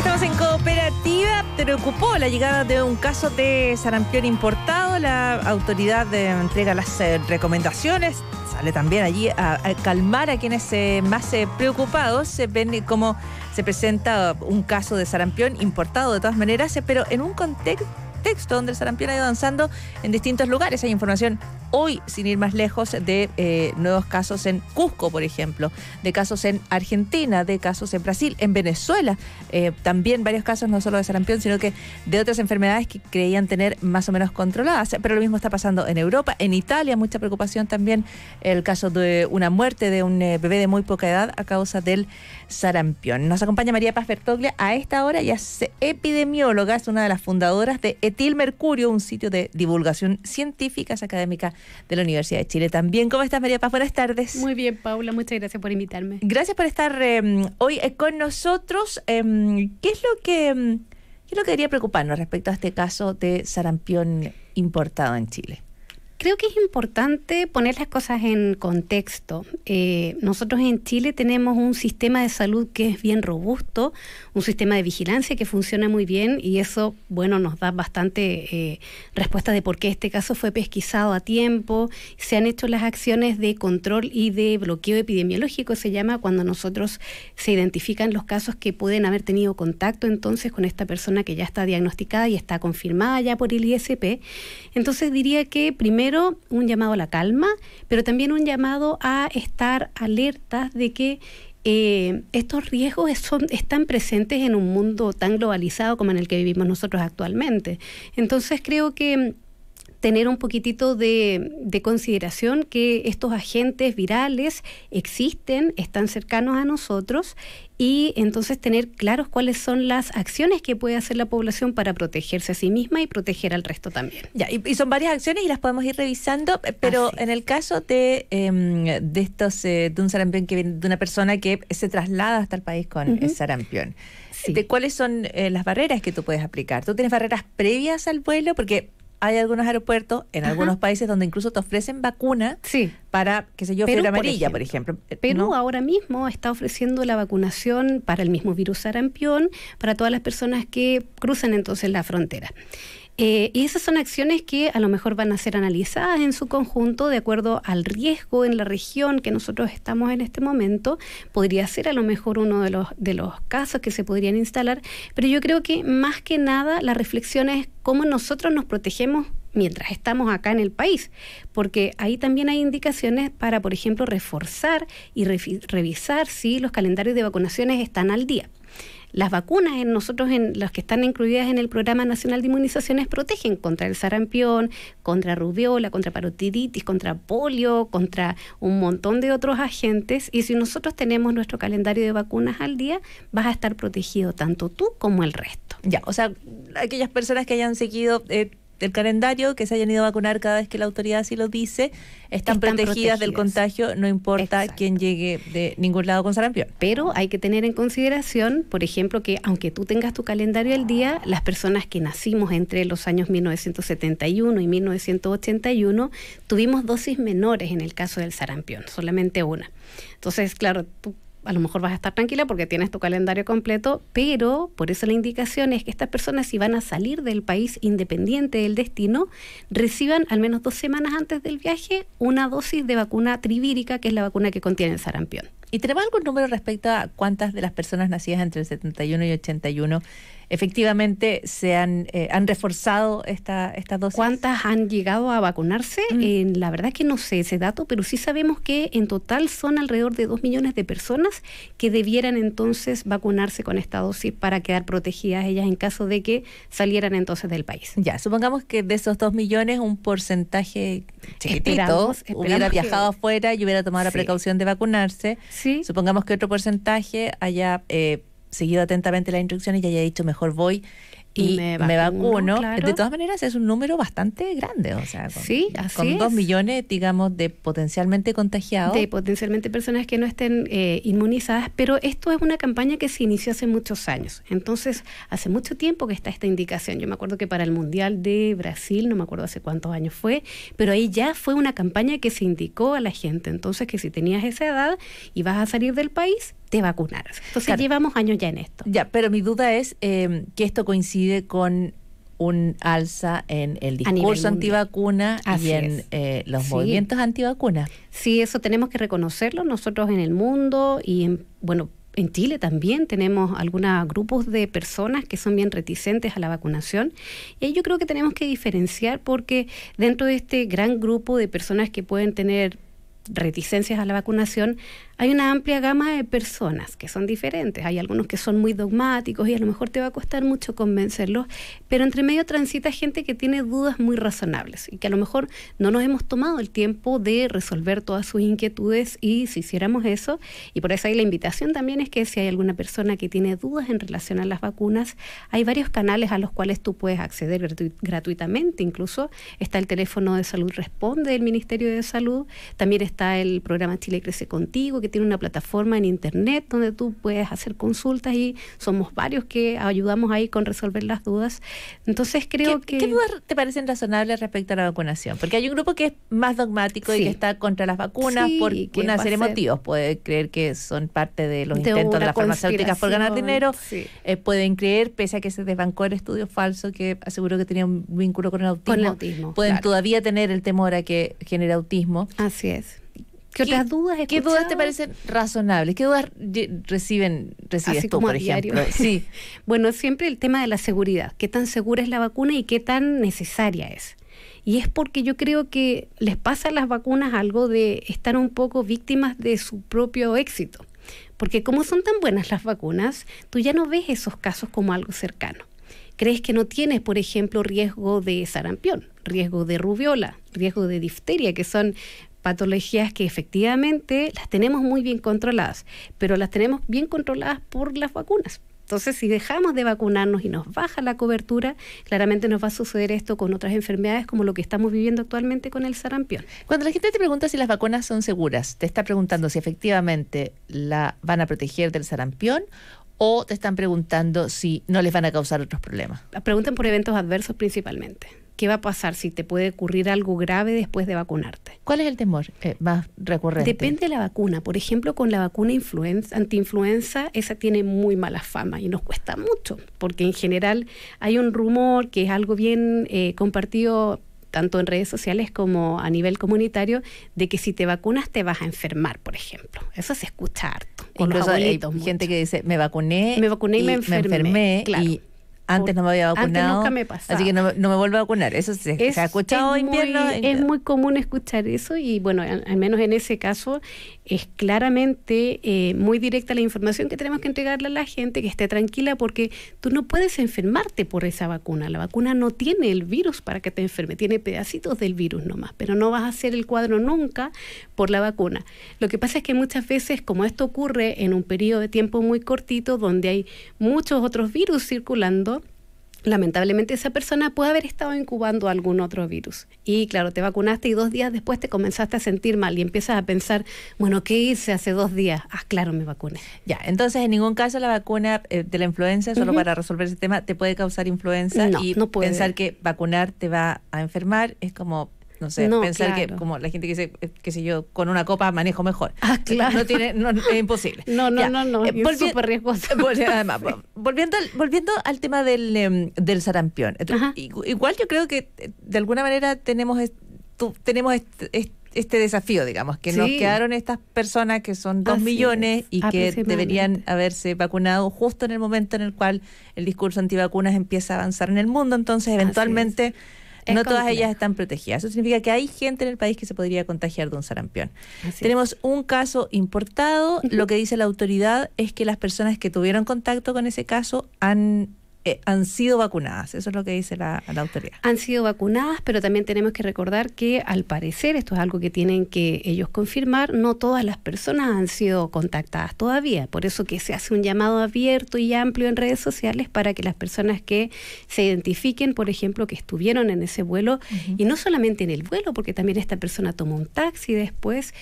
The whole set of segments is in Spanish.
Estamos en Cooperativa. Preocupó la llegada de un caso de sarampión importado. La autoridad entrega las recomendaciones. Sale también allí a calmar a quienes más preocupados. Se ven cómo se presenta un caso de sarampión importado de todas maneras, pero en un contexto donde el sarampión ha ido avanzando en distintos lugares. Hay información hoy, sin ir más lejos, de nuevos casos en Cusco, por ejemplo, de casos en Argentina, de casos en Brasil, en Venezuela. También varios casos, no solo de sarampión, sino que de otras enfermedades que creían tener más o menos controladas. Pero lo mismo está pasando en Europa, en Italia, mucha preocupación también. El caso de una muerte de un bebé de muy poca edad a causa del sarampión. Nos acompaña María Paz Bertoglia a esta hora. Ella es epidemióloga, es una de las fundadoras de Etil Mercurio, un sitio de divulgación científica académica de la Universidad de Chile. También, ¿cómo estás, María Paz? Buenas tardes. Muy bien, Paula, muchas gracias por invitarme. Gracias por estar hoy con nosotros. ¿Qué es lo que debería preocuparnos respecto a este caso de sarampión importado en Chile? Creo que es importante poner las cosas en contexto. Nosotros en Chile tenemos un sistema de salud que es bien robusto, un sistema de vigilancia que funciona muy bien y eso, bueno, nos da bastante respuesta de por qué este caso fue pesquisado a tiempo. Se han hecho las acciones de control y de bloqueo epidemiológico, se llama, cuando nosotros se identifican los casos que pueden haber tenido contacto entonces con esta persona que ya está diagnosticada y está confirmada ya por el ISP. Entonces diría que primero un llamado a la calma, pero también un llamado a estar alertas de que estos riesgos están presentes en un mundo tan globalizado como en el que vivimos nosotros actualmente. Entonces creo que tener un poquitito de consideración que estos agentes virales existen, están cercanos a nosotros y entonces tener claros cuáles son las acciones que puede hacer la población para protegerse a sí misma y proteger al resto también. Ya, y son varias acciones y las podemos ir revisando, pero en el caso de un sarampión que viene de una persona que se traslada hasta el país con el sarampión, sí. ¿Cuáles son las barreras que tú puedes aplicar? ¿Tú tienes barreras previas al vuelo? Porque hay algunos aeropuertos en algunos países donde incluso te ofrecen vacuna para, qué sé yo, fiebre amarilla, por ejemplo. Perú ahora mismo está ofreciendo la vacunación para el mismo virus sarampión para todas las personas que cruzan entonces la frontera. Y esas son acciones que a lo mejor van a ser analizadas en su conjunto de acuerdo al riesgo en la región que nosotros estamos en este momento. Podría ser a lo mejor uno de los casos que se podrían instalar, pero yo creo que más que nada la reflexión es cómo nosotros nos protegemos mientras estamos acá en el país, porque ahí también hay indicaciones para, por ejemplo, reforzar y revisar si los calendarios de vacunaciones están al día. Las vacunas en las que están incluidas en el Programa Nacional de Inmunizaciones protegen contra el sarampión, contra rubiola, contra parotiditis, contra polio, contra un montón de otros agentes. Y si nosotros tenemos nuestro calendario de vacunas al día, vas a estar protegido tanto tú como el resto. Ya, o sea, aquellas personas que hayan seguido el calendario, que se hayan ido a vacunar cada vez que la autoridad así lo dice, están protegidas del contagio, no importa quién llegue de ningún lado con sarampión. Pero hay que tener en consideración, por ejemplo, que aunque tú tengas tu calendario al día, las personas que nacimos entre los años 1971 y 1981 tuvimos dosis menores en el caso del sarampión, solamente una. Entonces, claro, tú a lo mejor vas a estar tranquila porque tienes tu calendario completo, pero por eso la indicación es que estas personas, si van a salir del país independiente del destino, reciban al menos 2 semanas antes del viaje una dosis de vacuna trivírica, que es la vacuna que contiene el sarampión. ¿Y tenemos algún número respecto a cuántas de las personas nacidas entre el 71 y 81 efectivamente han reforzado esta dosis? ¿Cuántas han llegado a vacunarse? La verdad es que no sé ese dato, pero sí sabemos que en total son alrededor de 2 millones de personas que debieran entonces vacunarse con esta dosis para quedar protegidas ellas en caso de que salieran entonces del país. Ya, supongamos que de esos 2 millones un porcentaje chiquitito hubiera viajado afuera y hubiera tomado la precaución de vacunarse. Sí. Supongamos que otro porcentaje haya seguido atentamente las instrucciones y haya dicho mejor voy y me vacuno. Claro. De todas maneras es un número bastante grande, o sea, con 2 millones, digamos, de potencialmente contagiados. De potencialmente personas que no estén inmunizadas, pero esto es una campaña que se inició hace muchos años. Entonces, hace mucho tiempo que está esta indicación. Yo me acuerdo que para el Mundial de Brasil, no me acuerdo hace cuántos años fue, pero ahí ya fue una campaña que se indicó a la gente. Entonces, que si tenías esa edad y vas a salir del país, te vacunaras. Entonces claro, llevamos años ya en esto. Ya, pero mi duda es que esto coincide con un alza en el discurso antivacuna y en los movimientos antivacunas. Sí, eso tenemos que reconocerlo nosotros en el mundo y en Chile también tenemos algunos grupos de personas que son bien reticentes a la vacunación, y ahí yo creo que tenemos que diferenciar, porque dentro de este gran grupo de personas que pueden tener reticencias a la vacunación, hay una amplia gama de personas que son diferentes. Hay algunos que son muy dogmáticos y a lo mejor te va a costar mucho convencerlos, pero entre medio transita gente que tiene dudas muy razonables y que a lo mejor no nos hemos tomado el tiempo de resolver todas sus inquietudes, y si hiciéramos eso, y por eso ahí la invitación también es que si hay alguna persona que tiene dudas en relación a las vacunas, hay varios canales a los cuales tú puedes acceder gratuitamente. Incluso está el teléfono de Salud Responde del Ministerio de Salud, también está el programa Chile Crece Contigo, que tiene una plataforma en internet donde tú puedes hacer consultas, y somos varios que ayudamos ahí con resolver las dudas. Entonces creo que... ¿Qué dudas te parecen razonables respecto a la vacunación? Porque hay un grupo que es más dogmático y que está contra las vacunas por una serie de motivos. Puede creer que son parte de los intentos de las farmacéuticas por ganar dinero. Pueden creer, pese a que se desbancó el estudio falso que aseguró que tenía un vínculo con el autismo. Pueden todavía tener el temor a que genere autismo. Así es. ¿Qué otras dudas? ¿Qué dudas te parecen razonables? ¿Qué dudas recibes tú, por ejemplo? Sí. Bueno, siempre el tema de la seguridad. ¿Qué tan segura es la vacuna y qué tan necesaria es? Y es porque yo creo que les pasa a las vacunas algo de estar un poco víctimas de su propio éxito. Porque como son tan buenas las vacunas, tú ya no ves esos casos como algo cercano. Crees que no tienes, por ejemplo, riesgo de sarampión, riesgo de rubiola, riesgo de difteria, que son patologías que efectivamente las tenemos muy bien controladas, pero las tenemos bien controladas por las vacunas. Entonces, si dejamos de vacunarnos y nos baja la cobertura, claramente nos va a suceder esto con otras enfermedades, como lo que estamos viviendo actualmente con el sarampión. Cuando la gente te pregunta si las vacunas son seguras, ¿te está preguntando si efectivamente la van a proteger del sarampión, o te están preguntando si no les van a causar otros problemas? Preguntan por eventos adversos principalmente. ¿Qué va a pasar si te puede ocurrir algo grave después de vacunarte? ¿Cuál es el temor más recurrente? Depende de la vacuna. Por ejemplo, con la vacuna antiinfluenza, esa tiene muy mala fama y nos cuesta mucho, porque en general hay un rumor que es algo bien compartido tanto en redes sociales como a nivel comunitario, de que si te vacunas te vas a enfermar, por ejemplo. Eso se escucha harto. Incluso hay gente que dice, me vacuné y me enfermé, claro. Y antes no me había vacunado, antes nunca me pasaba, así que no me vuelvo a vacunar. Eso se ha escuchado invierno. Es muy común escuchar eso, y bueno, al menos en ese caso es claramente muy directa la información que tenemos que entregarle a la gente, que esté tranquila, porque tú no puedes enfermarte por esa vacuna. La vacuna no tiene el virus para que te enferme, tiene pedacitos del virus nomás, pero no vas a hacer el cuadro nunca por la vacuna. Lo que pasa es que muchas veces, como esto ocurre en un periodo de tiempo muy cortito, donde hay muchos otros virus circulando, lamentablemente esa persona puede haber estado incubando algún otro virus. Y claro, te vacunaste y 2 días después te comenzaste a sentir mal y empiezas a pensar, bueno, ¿qué hice hace 2 días? Ah, claro, me vacuné. Ya, entonces en ningún caso la vacuna de la influenza, solo para resolver ese tema, te puede causar influenza, no puede. Pensar que vacunar te va a enfermar es como... No sé, pensar que como la gente que dice, qué sé yo, con una copa manejo mejor. Ah, claro. Es imposible. No, es súper riesgoso. Además, volviendo al tema del sarampión. Igual yo creo que de alguna manera tenemos este desafío, digamos, que nos quedaron estas personas que son 2 millones y que deberían haberse vacunado justo en el momento en el cual el discurso antivacunas empieza a avanzar en el mundo. Entonces, eventualmente... No todas ellas están protegidas. Eso significa que hay gente en el país que se podría contagiar de un sarampión. Tenemos un caso importado. Lo que dice la autoridad es que las personas que tuvieron contacto con ese caso han sido vacunadas. Eso es lo que dice la autoridad. Han sido vacunadas, pero también tenemos que recordar que al parecer, esto es algo que tienen que ellos confirmar, no todas las personas han sido contactadas todavía. Por eso que se hace un llamado abierto y amplio en redes sociales para que las personas que se identifiquen, por ejemplo, que estuvieron en ese vuelo, y no solamente en el vuelo, porque también esta persona tomó un taxi después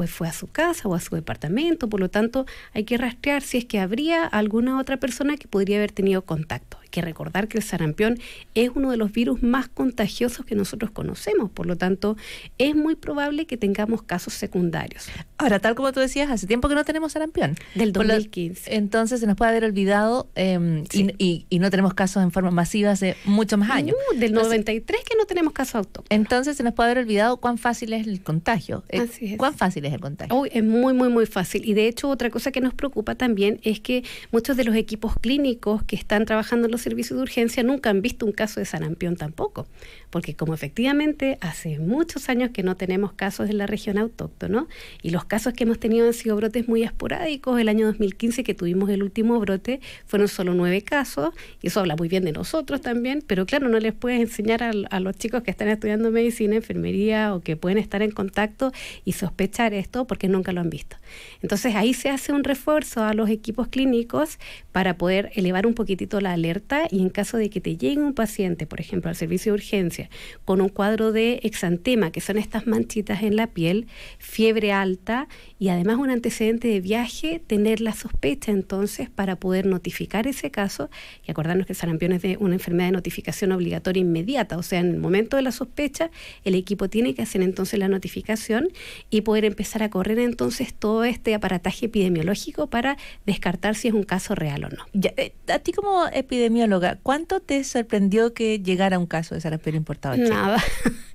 fue a su casa o a su departamento. Por lo tanto, hay que rastrear si es que habría alguna otra persona que podría haber tenido contacto. que recordar que el sarampión es uno de los virus más contagiosos que nosotros conocemos, por lo tanto es muy probable que tengamos casos secundarios. Ahora, tal como tú decías, hace tiempo que no tenemos sarampión. Del 2015. Entonces se nos puede haber olvidado Sí. y no tenemos casos en forma masiva hace muchos más años. Del 93 que no tenemos casos autóctonos. Entonces se nos puede haber olvidado cuán fácil es el contagio. Así es. ¿Cuán fácil es el contagio? Es muy, muy, muy fácil. Y de hecho, otra cosa que nos preocupa también es que muchos de los equipos clínicos que están trabajando en los servicios de urgencia nunca han visto un caso de sarampión tampoco. Porque como efectivamente hace muchos años que no tenemos casos en la región autóctona, y los casos que hemos tenido han sido brotes muy esporádicos. El año 2015 que tuvimos el último brote fueron solo 9 casos, y eso habla muy bien de nosotros también, pero claro, no les puedes enseñar a los chicos que están estudiando medicina, enfermería o que pueden estar en contacto y sospechar esto porque nunca lo han visto. Entonces ahí se hace un refuerzo a los equipos clínicos para poder elevar un poquitito la alerta, y en caso de que te llegue un paciente, por ejemplo, al servicio de urgencia con un cuadro de exantema, que son estas manchitas en la piel, fiebre alta y además un antecedente de viaje, tener la sospecha entonces para poder notificar ese caso, y acordarnos que el sarampión es de una enfermedad de notificación obligatoria inmediata, o sea, en el momento de la sospecha el equipo tiene que hacer entonces la notificación y poder empezar a correr entonces todo este aparataje epidemiológico para descartar si es un caso real o no. Ya, a ti como epidemióloga, ¿cuánto te sorprendió que llegara un caso de sarampión importado a Chile? Nada.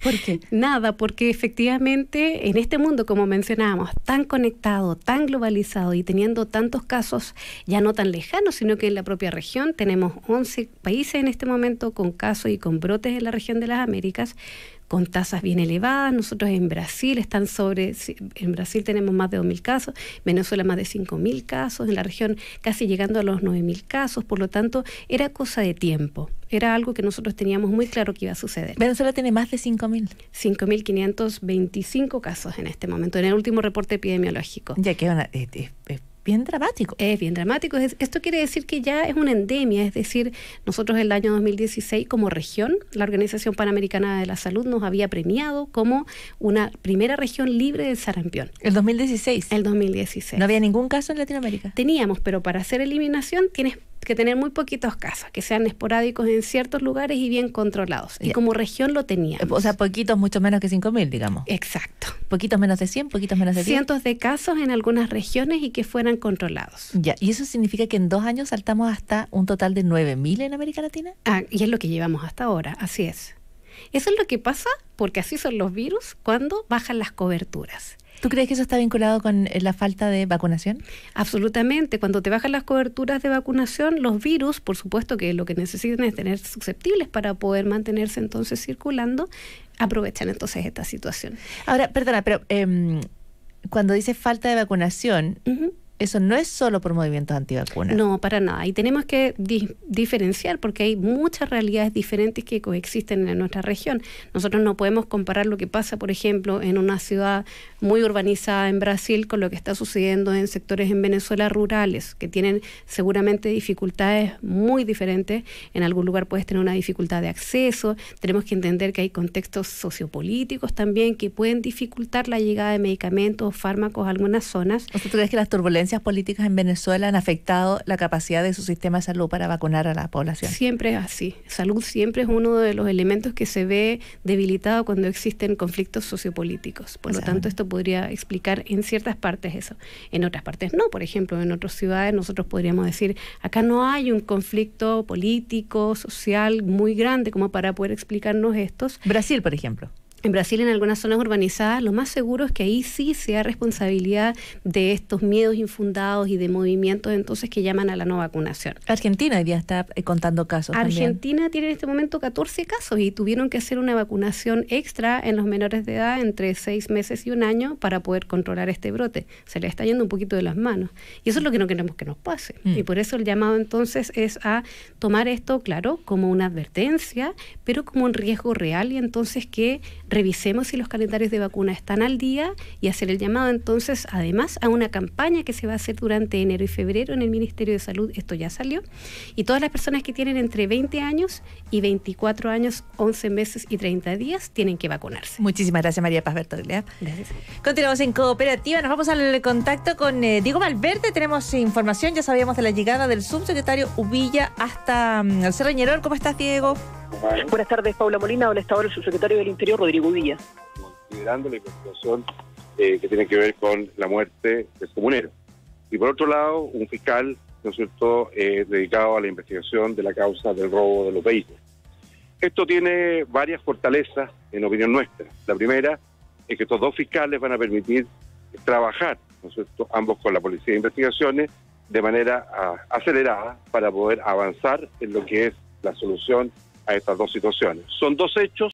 ¿Por qué? Nada, porque efectivamente en este mundo, como mencionábamos, tan conectado, tan globalizado y teniendo tantos casos ya no tan lejanos, sino que en la propia región tenemos 11 países en este momento con casos y con brotes en la región de las Américas, con tasas bien elevadas. Nosotros en Brasil en Brasil tenemos más de 2.000 casos, Venezuela más de 5.000 casos, en la región casi llegando a los 9.000 casos, por lo tanto era cosa de tiempo, era algo que nosotros teníamos muy claro que iba a suceder. Venezuela tiene más de 5.000. 5.525 casos en este momento, en el último reporte epidemiológico. Ya que es bien dramático. Es bien dramático. Esto quiere decir que ya es una endemia, es decir, nosotros el año 2016 como región, la Organización Panamericana de la Salud nos había premiado como una primera región libre del sarampión. ¿El 2016? El 2016. ¿No había ningún caso en Latinoamérica? Teníamos, pero para hacer eliminación tienes que tener muy poquitos casos, que sean esporádicos en ciertos lugares y bien controlados. Y como región lo teníamos. O sea, poquitos, mucho menos que 5.000, digamos. Exacto. Poquitos menos de 100, poquitos menos de 10. Cientos de casos en algunas regiones y que fueran controlados. Ya, ¿y eso significa que en 2 años saltamos hasta un total de 9.000 en América Latina? Y es lo que llevamos hasta ahora, así es. Eso es lo que pasa porque así son los virus cuando bajan las coberturas. ¿Tú crees que eso está vinculado con la falta de vacunación? Absolutamente. Cuando te bajan las coberturas de vacunación, los virus, por supuesto que lo que necesitan es tener susceptibles para poder mantenerse entonces circulando, aprovechan entonces esta situación. Ahora, perdona, pero cuando dices falta de vacunación, eso no es solo por movimientos antivacunas. No, para nada. Y tenemos que diferenciar porque hay muchas realidades diferentes que coexisten en nuestra región. Nosotros no podemos comparar lo que pasa, por ejemplo, en una ciudad muy urbanizada en Brasil con lo que está sucediendo en sectores en Venezuela rurales, que tienen seguramente dificultades muy diferentes. En algún lugar puedes tener una dificultad de acceso. Tenemos que entender que hay contextos sociopolíticos también que pueden dificultar la llegada de medicamentos o fármacos a algunas zonas. ¿O sea, tú crees que las turbulencias políticas en Venezuela han afectado la capacidad de su sistema de salud para vacunar a la población? Siempre es así. Salud siempre es uno de los elementos que se ve debilitado cuando existen conflictos sociopolíticos. Por lo tanto, esto podría explicar en ciertas partes eso. En otras partes no. Por ejemplo, en otras ciudades nosotros podríamos decir, acá no hay un conflicto político, social muy grande como para poder explicarnos estos. Brasil, por ejemplo. En Brasil, en algunas zonas urbanizadas, lo más seguro es que ahí sí sea responsabilidad de estos miedos infundados y de movimientos entonces que llaman a la no vacunación. Argentina hoy día está contando casos. Argentina también tiene en este momento 14 casos y tuvieron que hacer una vacunación extra en los menores de edad entre 6 meses y 1 año para poder controlar este brote. Se le está yendo un poquito de las manos. Y eso es lo que no queremos que nos pase. Y por eso el llamado entonces es a tomar esto, claro, como una advertencia, pero como un riesgo real y entonces que revisemos si los calendarios de vacuna están al día y hacer el llamado entonces, además, a una campaña que se va a hacer durante enero y febrero en el Ministerio de Salud. Esto ya salió. Y todas las personas que tienen entre 20 años y 24 años, 11 meses y 30 días tienen que vacunarse. Muchísimas gracias, María Paz Bertoglia. Gracias. Continuamos en Cooperativa. Nos vamos al contacto con Diego Valverde. Tenemos información. Ya sabíamos de la llegada del subsecretario Uvilla hasta el Cerro Ñerol. ¿Cómo estás, Diego? Buenas tardes, Paula Molina. Habla hasta ahora el subsecretario del Interior, Rodrigo Uvilla. Considerando la investigación que tiene que ver con la muerte del comunero. Y por otro lado, un fiscal, ¿no es cierto?, dedicado a la investigación de la causa del robo de los vehículos. Esto tiene varias fortalezas, en opinión nuestra. La primera es que estos dos fiscales van a permitir trabajar, ¿no es cierto?, ambos con la Policía de Investigaciones, de manera acelerada para poder avanzar en lo que es la solución a estas dos situaciones. Son dos hechos